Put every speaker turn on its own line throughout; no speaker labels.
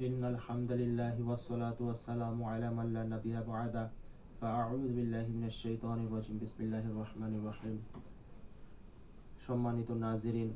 ইন্নাল হামদুলিল্লাহি ওয়াসসালাতু ওয়াসসালামু আলা মান লা নাবিয়্যা বা'দা ফাআউযু বিল্লাহি মিনাশ শাইতানির রাজিম বিসমিল্লাহির রহমানির রহিম। সম্মানিত নাজিরিন,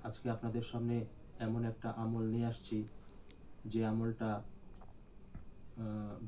আজকে আপনাদের সামনে এমন একটা আমল নিয়ে আসছি যে আমলটা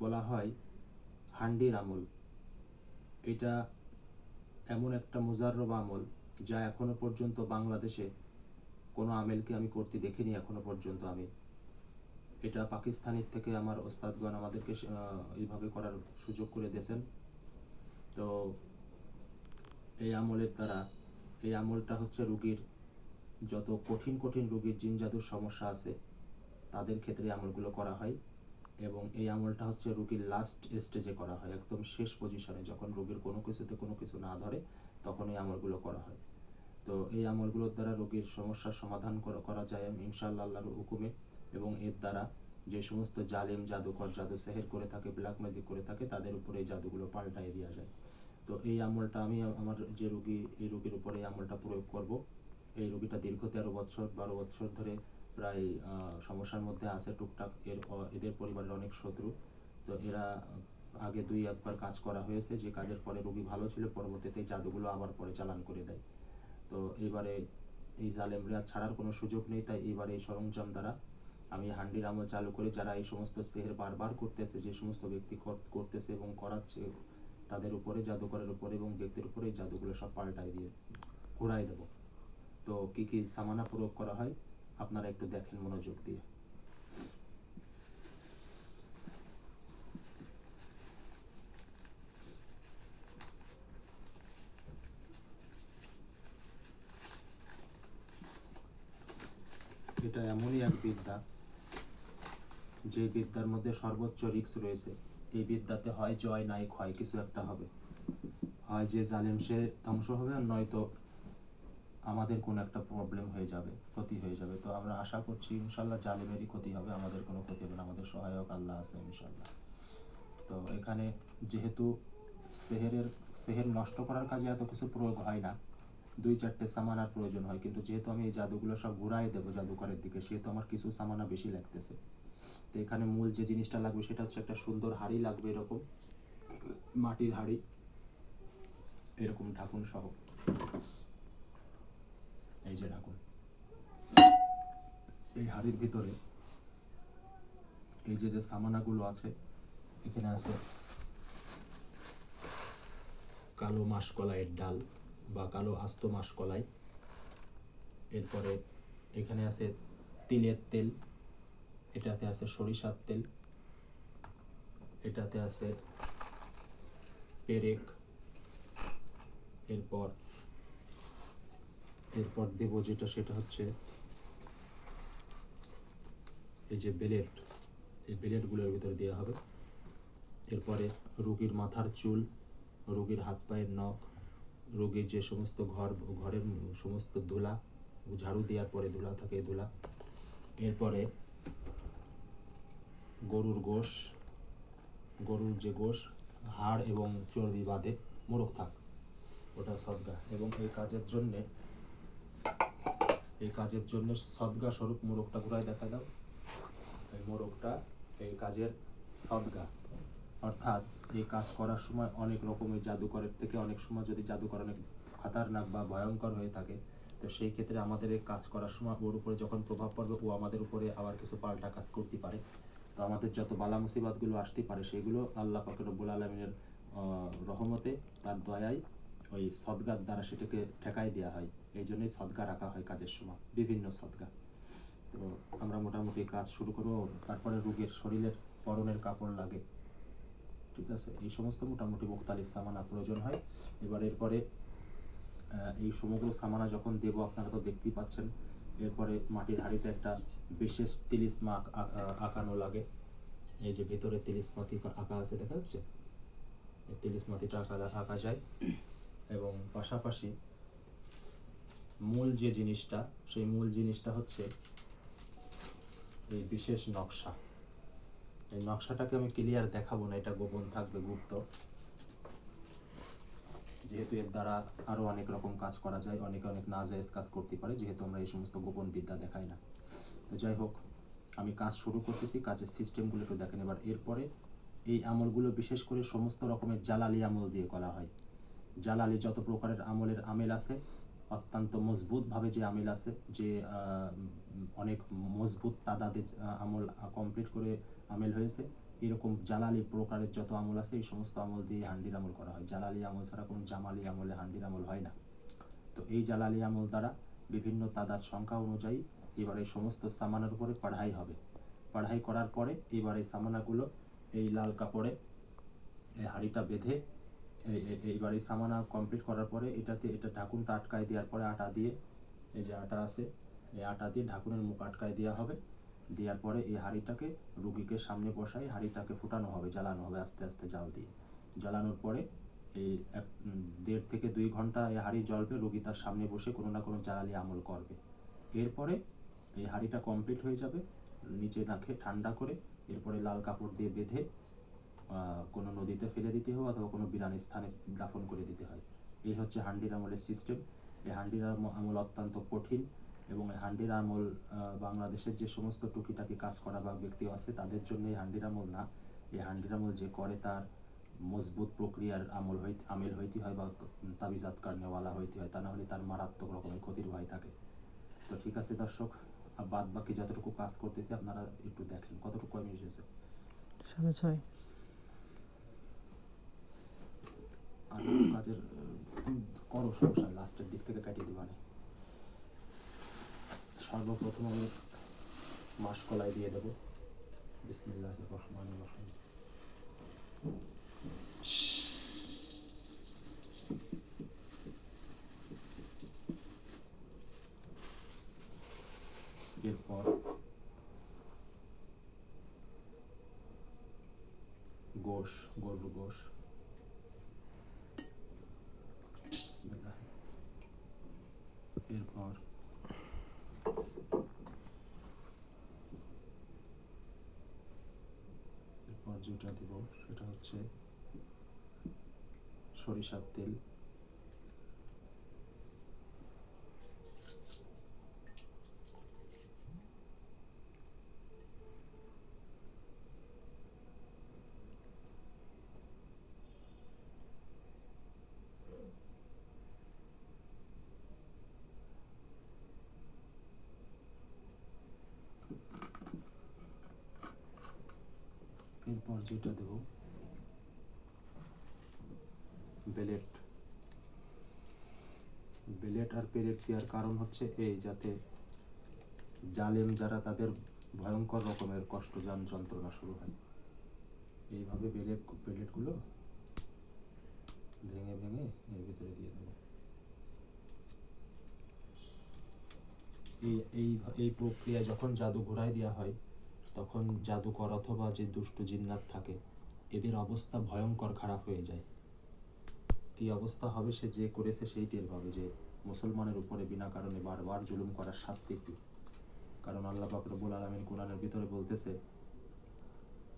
বলা হয় হান্ডির আমল। এটা এমন একটা মুজাররব আমল যা এখনো পর্যন্ত বাংলাদেশে কোনো আমেলকে আমি করতে দেখিনি। এখনো পর্যন্ত আমি এটা পাকিস্তানের থেকে আমার ওস্তাদগণ আমাদেরকে এইভাবে করার সুযোগ করে দিয়েছেন। তো এই আমলের দ্বারা, এই আমলটা হচ্ছে রোগীর যত কঠিন কঠিন রোগীর জিন জাদুর সমস্যা আছে তাদের ক্ষেত্রে আমলগুলো করা হয়। এবং এই আমলটা হচ্ছে রোগীর লাস্ট স্টেজে করা হয়, একদম শেষ পজিশনে, যখন রোগীর কোনো কিছুতে কোনো কিছু না ধরে তখন এই আমলগুলো করা হয়। তো এই আমলগুলোর দ্বারা রোগীর সমস্যার সমাধান করা যায় ইনশাআল্লাহ আল্লাহর হুকুমে। এবং এর দ্বারা যে সমস্ত জালেম জাদুকর জাদু সেহের করে থাকে, ব্ল্যাক ম্যাজিক করে থাকে, তাদের উপরে এই জাদুগুলো পাল্টাই দেওয়া যায়। তো এই আমলটা আমি আমার যে রোগী, এই রোগীর উপরে এই আমলটা প্রয়োগ করব। এই রোগীটা দীর্ঘ 13 বছর 12 বছর ধরে প্রায় সমস্যার মধ্যে আছে টুকটাক। এদের পরিবারের অনেক শত্রু। তো এরা আগে 2-1 বার কাজ করা হয়েছে, যে কাজের পরে রোগী ভালো ছিল, পরবর্তীতে জাদুগুলো আবার পরে চালান করে দেয়। তো এবারে এই জালেমরা ছাড়ার কোনো সুযোগ নেই, তাই এবারে এই সরঞ্জাম দ্বারা আমি হান্ডির আমল চালু করে যারা এই সমস্ত সেহের বারবার করতেছে, যে সমস্ত ব্যক্তি করতেছে এবং করাচ্ছে, তাদের উপরে, জাদুকরের উপরে এবং ব্যক্তির উপরে এই জাদুগুলো সব পাল্টাই দিয়ে ঘুরাই দেব। তো কি কি সামানা প্রয়োগ করা হয় আপনারা একটু দেখেন মনোযোগ দিয়ে। এটা এমনই এক বিদ্যা যে বিদ্যার মধ্যে সর্বোচ্চ রিস্ক রয়েছে। এই বিদ্যাতে হয় জয় নাই ক্ষয়, কিছু একটা হবে। হয় যে জালেম সে ধ্বংস হবে, আর নয়তো আমাদের কোনো একটা প্রবলেম হয়ে যাবে, ক্ষতি হয়ে যাবে। তো আমরা আশা করছি ইনশাল্লাহ জালেমেরই ক্ষতি হবে, আমাদের কোনো ক্ষতি হবে না, আমাদের সহায়ক আল্লাহ আছে ইনশাল্লাহ। তো এখানে যেহেতু সেহের নষ্ট করার কাজে এত কিছু প্রয়োগ হয় না, 2-4টে সামানার প্রয়োজন হয়, কিন্তু যেহেতু আমি এই জাদুগুলো সব ঘুরাই দেবো জাদুকরের দিকে, সেহেতু আমার কিছু সামানা বেশি লাগতেছে। তো এখানে মূল যে জিনিসটা লাগবে সেটা হচ্ছে একটা সুন্দর হাঁড়ি লাগবে, এরকম মাটির হাঁড়ি, এরকম ঢাকুন সহ। এই যে ঢাকুন, এই হাঁড়ির ভিতরে এই যে যে সামানাগুলো আছে, এখানে আছে কালো মাসকলাইয়ের ডাল বা কালো আস্ত মাসকলাই। এরপরে এখানে আছে তিলের তেল, এটাতে আছে সরিষার তেল, এটাতে আছে পেরেক। এরপর দেব যেটা, সেটা হচ্ছে এই যে বেলেট, এই বেলেটগুলোর ভিতরে দেওয়া হবে। এরপরে রোগীর মাথার চুল, রোগীর হাত পায়ের নখ, রোগীর যে সমস্ত ঘরের সমস্ত ধুলা, ঝাড়ু দেওয়ার পরে ধুলা থাকে, ধুলা। এরপরে গরুর গোশ, গরুর যে গোশ, হাড় এবং চর্বি বাদে মোরগ থাক, ওটা সদগা। এবং এই কাজের জন্য সদগা স্বরূপ মোরগটা ঘুরায় দেখা দাও। এই মোরগটা এই কাজের সদগা। অর্থাৎ এই কাজ করার সময় অনেক রকমের জাদুকরের থেকে, অনেক সময় যদি জাদুকর অনেক খতরনাক বা ভয়ঙ্কর হয়ে থাকে, তো সেই ক্ষেত্রে আমাদের এই কাজ করার সময় ওর উপরে যখন প্রভাব পড়বে, ও আমাদের উপরে আবার কিছু পাল্টা কাজ করতে পারে। তো আমাদের যত বালা মুসিবতগুলো আসতে পারে, সেগুলো আল্লাহ পাক রব্বুল আলামিনের রহমতে, তার দয়ায়, ওই সদগার দ্বারা সেটাকে ঠেকাই দেওয়া হয়। এই জন্যই সদগা রাখা হয় কাজের সময়, বিভিন্ন সদগা। তো আমরা মোটামুটি কাজ শুরু করবো। তারপরে রোগীর শরীরের পরনের কাপড় লাগে, ঠিক আছে, এই সমস্ত মোটামুটি মুখতালিফ সামানা প্রয়োজন হয়। এরপরে এই সমগ্র সামানা যখন দেব, আপনারা তো দেখতেই পাচ্ছেন। এরপরে মাটির হাঁড়িতে একটা বিশেষ তিলিসমা আঁকানো লাগে। এই যে ভিতরে তিলিসমাতি আঁকা আছে, দেখা যাচ্ছে, এই তিলিসমাতিটা আঁকা যায়। এবং পাশাপাশি মূল যে জিনিসটা, সেই মূল জিনিসটা হচ্ছে এই বিশেষ নকশা। এই নকশাটাকে আমি ক্লিয়ার দেখাবো না, এটা গোপন থাকবে, গুপ্ত, যেহেতু এর দ্বারা আরো অনেক রকম কাজ করা যায়, অনেক নাজায়েজ কাজ করতে পারে, যেহেতু আমরা এই সমস্ত গোপন বিদ্যা দেখাই না। তো যাই হোক, আমি কাজ শুরু করতেছি, কাজের সিস্টেমগুলোকে দেখেন। এবার এরপরে এই আমলগুলো বিশেষ করে সমস্ত রকমের জালালি আমল দিয়ে করা হয়। জালালি যত প্রকারের আমেল আছে, অত্যন্ত মজবুতভাবে যে আমেল আছে, যে অনেক মজবুত তাদাদের আমল কমপ্লিট করে আমেল হয়েছে, এরকম জালালি প্রকারের যত আমল আছে এই সমস্ত আমল দিয়ে হান্ডির আমল করা হয়। জালালি আমল ছাড়া কোনো জামালি আমলে হান্ডির আমল হয় না। তো এই জালালি আমল দ্বারা বিভিন্ন তাদার সংখ্যা অনুযায়ী এবার এই সমস্ত সামানের উপরে পড়াই হবে। পড়াই করার পরে এবার এই সামানাগুলো এই লাল কাপড়ে এই হাঁড়িটা বেঁধে এইবার এই সামানা কমপ্লিট করার পরে এটা ঢাকুনটা আটকায় দেওয়ার পরে আটা দিয়ে, এই যে আটা আছে, এই আটা দিয়ে ঢাকুনের মুখ আটকায় দেওয়া হবে। দেওয়ার পরে এই হাঁড়িটাকে রুগীকে সামনে বসাই হাঁড়িটাকে ফুটানো হবে, জ্বালানো হবে আস্তে আস্তে জাল দিয়ে। জ্বালানোর পরে এই 1.5 থেকে 2 ঘন্টা এই হাঁড়ি জ্বলবে, রুগী তার সামনে বসে কোনো না কোনো জ্বালালি আমল করবে। এরপরে এই হাঁড়িটা কমপ্লিট হয়ে যাবে, নিচে রাখে ঠান্ডা করে, এরপরে লাল কাপড় দিয়ে বেঁধে কোনো নদীতে ফেলে দিতে হবে অথবা কোনো বিরান স্থানে দাফন করে দিতে হয়। এই হচ্ছে হান্ডির আমলের সিস্টেম। এই হান্ডির আমল অত্যন্ত কঠিন এবং এই হান্ডির আমল বাংলাদেশের যে সমস্ত টুকিটাকি কাজ করা বা ব্যক্তি আছে তাদের জন্য এই হান্ডির আমল না। এই হান্ডির আমল যে করে তার মজবুত প্রক্রিয়ার আমেল হইতে হয় বা তাবিজাত কারণেওয়ালা হইতে হয়, তা না হলে তার মারাত্মক রকমের ক্ষতির ভয় থাকে। তো ঠিক আছে দর্শক, বাদ বাকি যতটুকু কাজ করতেছি আপনারা একটু দেখেন। কতটুকু কমে এসেছে?
6:30।
আর কাজের করো, সমস্যা লাস্টের দিক থেকে কাটিয়ে দিবা না। সর্বপ্রথম আমি মাসকলাই দিয়ে দেবো। বিসমিল্লাহির রহমানির রহিম। এরপর গোশ, গরুর গোশ। বিসমিল্লাহ। এরপর যেটা দেব সেটা হচ্ছে সরিষার তেল। এরপর যেটা দেব বেলেট। বেলেট আর পেরেক দেওয়ার কারণ হচ্ছে এই, যাতে জালেম যারা তাদের ভয়ঙ্কর রকমের কষ্ট যন্ত্রণা শুরু হয়। এইভাবে বেলেটগুলো ভেঙে ভেঙে এর ভিতরে দিয়ে দেবো। এই প্রক্রিয়া যখন জাদু ঘোরায় দেওয়া হয় তখন জাদুকর অথবা যে দুষ্ট জিন্নাত থাকে এদের অবস্থা ভয়ঙ্কর খারাপ হয়ে যায়। কি অবস্থা হবে সে যে করেছে সেই টের পাবে যে মুসলমানের উপরে বিনা কারণে বারবার জুলুম করার শাস্তি কি। কারণ আল্লাহ পাক রব্বুল আলামিন কোরআনের ভিতরে বলতেছে,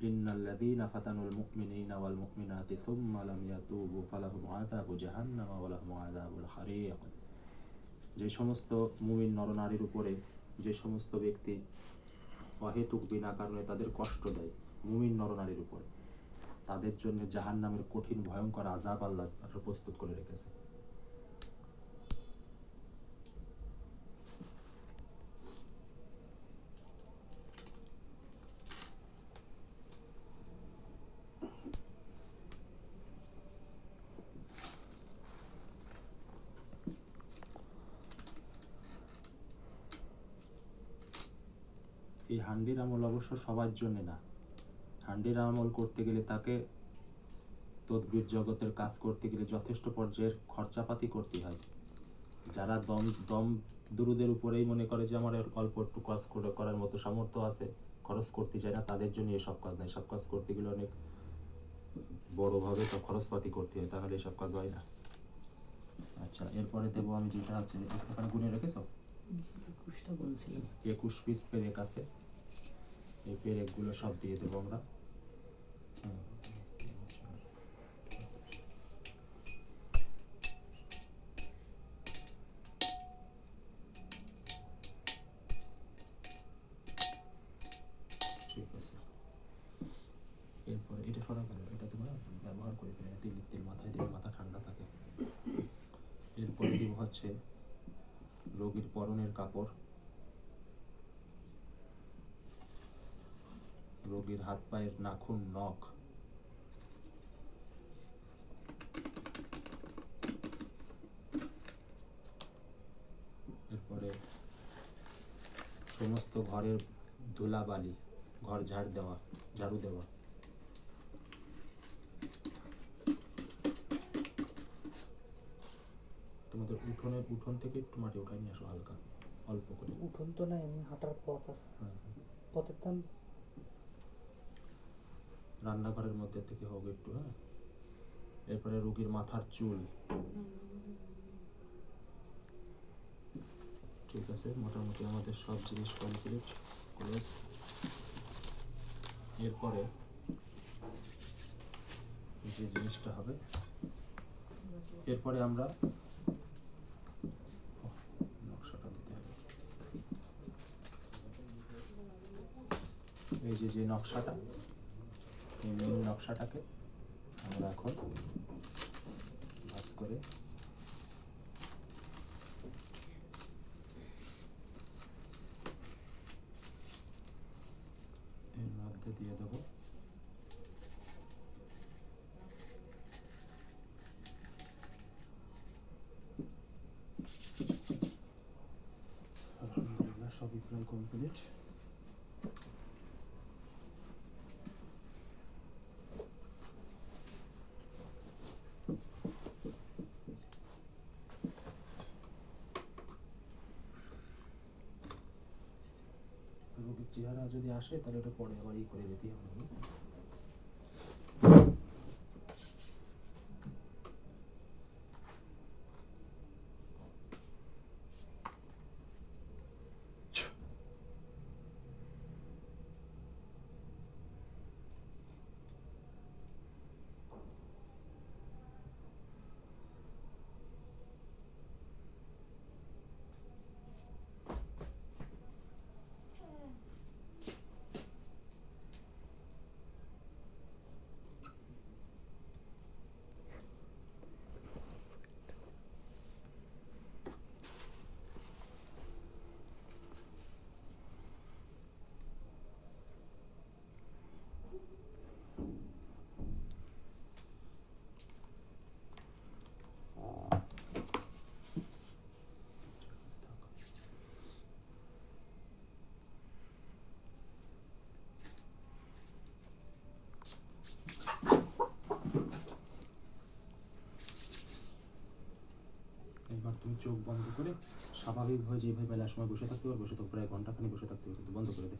ইন্নাল্লাযীনা ফাতানুল মুমিনিনা ওয়াল মুমিনাতি সুম্মা লাম ইয়াতুবু ফালাহুম আযাবু জাহান্নাম ওয়া লাহুম আযাবুল হারিক। যে সমস্ত মুমিন নরনারীর উপরে যে সমস্ত ব্যক্তি অহেতুক বিনা কারণে তাদের কষ্ট দেয় মুমিন নরনারীর উপরে, তাদের জন্য জাহান্নামের কঠিন ভয়ঙ্কর আযাব আল্লাহ প্রস্তুত করে রেখেছে। এই হান্ডির আমল অবশ্য সবার জন্য না। হান্ডির আমল করতে গেলে তাকে তদবির জগতের কাজ করতে গেলে যথেষ্ট পর্যায়ের খরচাপাতি করতে হয়। যারা দম দুরুদের উপরেই মনে করে যে আমার অল্প একটু কাজ করার মতো সামর্থ্য আছে, খরচ করতে চায় না, তাদের জন্য এসব কাজ নাই। সব কাজ করতে গেলে অনেক বড়োভাবে সব খরচপাতি করতে হয়, তাহলে এসব কাজ হয় না। আচ্ছা, এরপরে দেবো আমি যেটা আছে, এখানে গুনে রেখেছো 21 পিস পেরেক আছে। এই পেরেকগুলো সব দিয়ে দেবো আমরা। হচ্ছে রোগীর পরনের কাপড়, রোগীর হাত পায়ের নাখুন, নখ, এরপরে সমস্ত ঘরের ধুলাবালি, ঘর ঝাড়ু দেওয়া, তোমাদের উঠোন থেকে একটু মাটি উঠাই নিয়ে আসো, হালকা অল্প করে।
উঠোন তো নাই, এমনি হাঁটার পথ আছে। পথের দাম
রান্নাঘরের মধ্যে থেকে হোক একটু। হ্যাঁ, এরপরে রোগীর মাথার চুল। ঠিক আছে, মোটামুটি আমাদের সব জিনিস কমপ্লিট। ক্লোজ। এরপরে যে জিনিসটা হবে, এরপরে আমরা নকশাটা দিতে হবে। এই যে নকশাটা, এই মেন নকশাটাকে আমরা এখন ভাঁজ করে এর মধ্যে দিয়ে দেবো। আলহামদুলিল্লাহ, সবই প্রায় কমপ্লিট। রোগীর চেহারা যদি আসে তাহলে ওটা পরে আবার করে দিতে হবে। এবার তুমি চোখ বন্ধ করে স্বাভাবিকভাবে যেভাবে বেলার সময় বসে থাকতে পারো বসে থাকো, প্রায় ঘন্টাখানি বসে থাকতে হবে, বন্ধ করে দে।